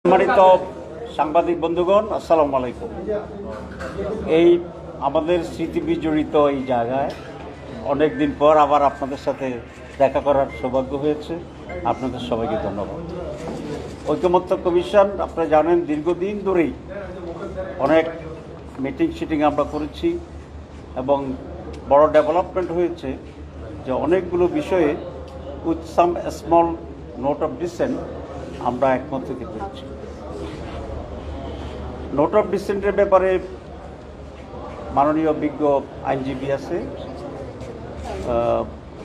সম্মানিত সাংবাদিক বন্ধুগণ, আসসালামু আলাইকুম। এই আমাদের স্মৃতি বিজড়িত এই জায়গায় অনেক দিন পর আবার আপনাদের সাথে দেখা করার সৌভাগ্য হয়েছে। আপনাদের সবাইকে ধন্যবাদ। ঐকমত্য কমিশন আপনারা জানেন দীর্ঘদিন ধরেই অনেক মিটিং আমরা করেছি এবং বড় ডেভেলপমেন্ট হয়েছে যে অনেকগুলো বিষয়ে with some small note of dissent আমরা একমত হতে পেরেছি। নোট অফ ডিসেন্টের ব্যাপারে মাননীয় বিজ্ঞ আইনজীবী আছে,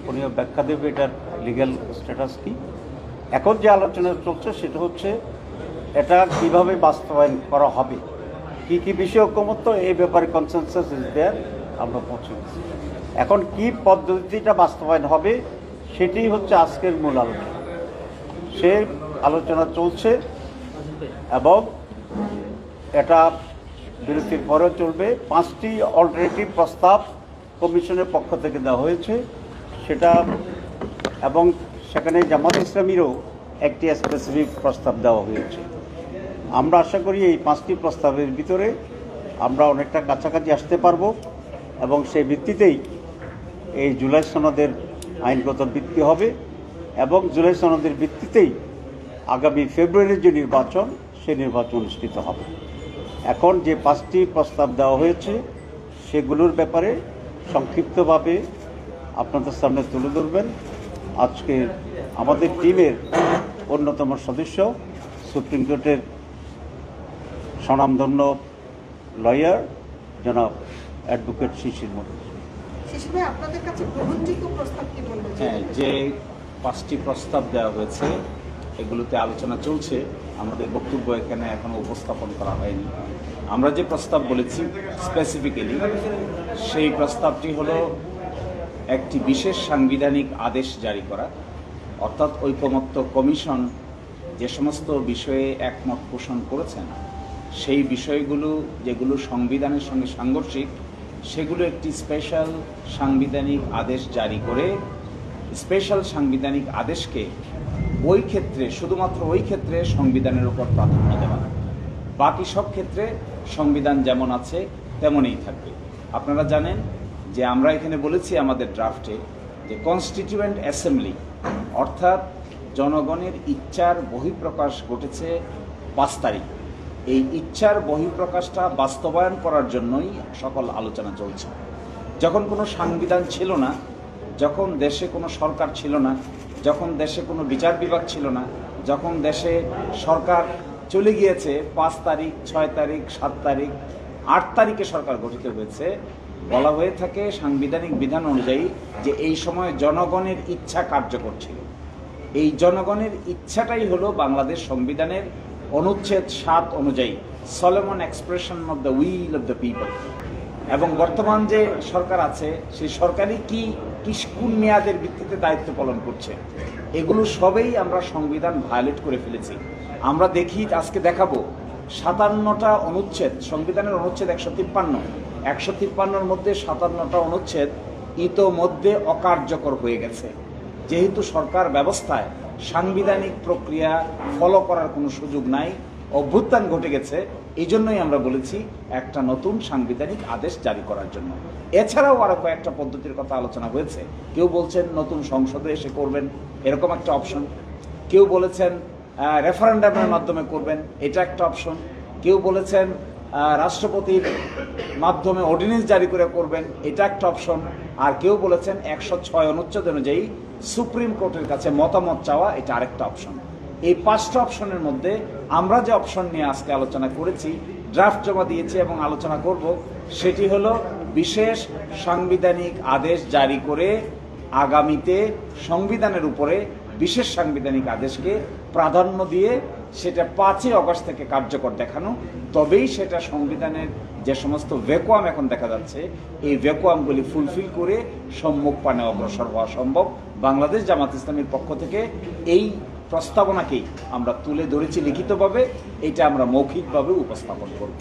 উনিও ব্যাখ্যা দেবে এটার লিগ্যাল স্ট্যাটাস কি। এখন যে আলোচনা চলছে সেটা হচ্ছে এটা কিভাবে বাস্তবায়ন করা হবে, কি কি বিষয় ঐকমত্য, এই ব্যাপারে কনসেনসাস ইজ দেয়ার, আমরা পৌঁছে গেছি। এখন কি পদ্ধতিটা বাস্তবায়ন হবে সেটি হচ্ছে আজকের মূল আলোচনা। সে আলোচনা চলছে এবং এটা বিরতির পরেও চলবে। 5টি অল্টারনেটিভ প্রস্তাব কমিশনের পক্ষ থেকে দেওয়া হয়েছে সেটা, এবং সেখানে জামাত ইসলামীরও একটি স্পেসিফিক প্রস্তাব দেওয়া হয়েছে। আমরা আশা করি এই 5টি প্রস্তাবের ভিতরে আমরা অনেকটা কাছাকাছি আসতে পারব এবং সেই ভিত্তিতেই এই জুলাই সনদের আইনগত ভিত্তি হবে এবং জুলাই সনদের ভিত্তিতেই আগামী ফেব্রুয়ারির যে নির্বাচন, সেই নির্বাচন অনুষ্ঠিত হবে। এখন যে 5টি প্রস্তাব দেওয়া হয়েছে সেগুলোর ব্যাপারে সংক্ষিপ্তভাবে আপনাদের সামনে তুলে ধরবেন আজকে আমাদের টিমের অন্যতম সদস্য, সুপ্রিম কোর্টের স্বনামধন্য লয়ার জনাব অ্যাডভোকেট শিশির মণ্ডল। হ্যাঁ, যে 5টি প্রস্তাব দেওয়া হয়েছে এগুলোতে আলোচনা চলছে, আমাদের বক্তব্য এখানে এখনো উপস্থাপন করা হয়নি। আমরা যে প্রস্তাব বলেছি স্পেসিফিক্যালি, সেই প্রস্তাবটি হলো একটি বিশেষ সাংবিধানিক আদেশ জারি করা, অর্থাৎ ঐকমত্য কমিশন যে সমস্ত বিষয়ে একমত পোষণ করেছেন সেই বিষয়গুলো যেগুলো সংবিধানের সঙ্গে সাংঘর্ষিক সেগুলো একটি স্পেশাল সাংবিধানিক আদেশ জারি করে স্পেশাল সাংবিধানিক আদেশকে ওই ক্ষেত্রে, শুধুমাত্র ওই ক্ষেত্রে সংবিধানের উপর প্রাধান্য দেওয়া, বাকি সব ক্ষেত্রে সংবিধান যেমন আছে তেমনই থাকবে। আপনারা জানেন যে আমরা এখানে বলেছি আমাদের ড্রাফটে যে কনস্টিটিউয়েন্ট অ্যাসেম্বলি অর্থাৎ জনগণের ইচ্ছার বহিঃপ্রকাশ ঘটেছে 5 তারিখ। এই ইচ্ছার বহিঃপ্রকাশটা বাস্তবায়ন করার জন্যই সকল আলোচনা চলছে। যখন কোনো সংবিধান ছিল না, যখন দেশে কোনো সরকার ছিল না, যখন দেশে কোনো বিচার বিভাগ ছিল না, যখন দেশে সরকার চলে গিয়েছে 5 তারিখ, 6 তারিখ, 7 তারিখ, 8 তারিখে সরকার গঠিত হয়েছে, বলা হয়ে থাকে সাংবিধানিক বিধান অনুযায়ী যে এই সময় জনগণের ইচ্ছা কার্যকর ছিল। এই জনগণের ইচ্ছাটাই হলো বাংলাদেশ সংবিধানের অনুচ্ছেদ 7 অনুযায়ী Solomon expression of the will of the people. এবং বর্তমান যে সরকার আছে সেই সরকারই কোন মেয়াদের ভিত্তিতে দায়িত্ব পালন করছে, এগুলো সবেই আমরা সংবিধান ভায়োলেট করে ফেলেছি। আমরা দেখি, আজকে দেখাবো 57টা অনুচ্ছেদ, সংবিধানের অনুচ্ছেদ 153-153-র মধ্যে 57টা অনুচ্ছেদ ইতোমধ্যে অকার্যকর হয়ে গেছে। যেহেতু সরকার ব্যবস্থায় সাংবিধানিক প্রক্রিয়া ফলো করার কোনো সুযোগ নাই, অভ্যুত্থান ঘটে গেছে, এই জন্যই আমরা বলেছি একটা নতুন সাংবিধানিক আদেশ জারি করার জন্য। এছাড়াও আরো কয়েকটা পদ্ধতির কথা আলোচনা হয়েছে। কেউ বলছেন নতুন সংসদে এসে করবেন, এরকম একটা অপশন। কেউ বলেছেন রেফারেন্ডামের মাধ্যমে করবেন, এটা একটা অপশন। কেউ বলেছেন রাষ্ট্রপতির মাধ্যমে অর্ডিন্যান্স জারি করে করবেন, এটা একটা অপশন। আর কেউ বলেছেন 106 অনুচ্ছেদ অনুযায়ী সুপ্রিম কোর্টের কাছে মতামত চাওয়া, এটা আরেকটা অপশন। এই 5টা অপশনের মধ্যে আমরা যে অপশন নিয়ে আজকে আলোচনা করেছি, ড্রাফট জমা দিয়েছি এবং আলোচনা করব, সেটি হলো বিশেষ সাংবিধানিক আদেশ জারি করে আগামীতে সংবিধানের উপরে বিশেষ সাংবিধানিক আদেশকে প্রাধান্য দিয়ে সেটা 5ই অগস্ট থেকে কার্যকর দেখানো। তবেই সেটা সংবিধানের যে সমস্ত ভ্যাকুয়াম এখন দেখা যাচ্ছে, এই ভ্যাকুয়ামগুলি ফুলফিল করে সম্মুখ পানে অগ্রসর হওয়া সম্ভব। বাংলাদেশ জামাত ইসলামীর পক্ষ থেকে এই প্রস্তাবনাকেই আমরা তুলে ধরেছি লিখিতভাবে, এটা আমরা মৌখিকভাবে উপস্থাপন করব।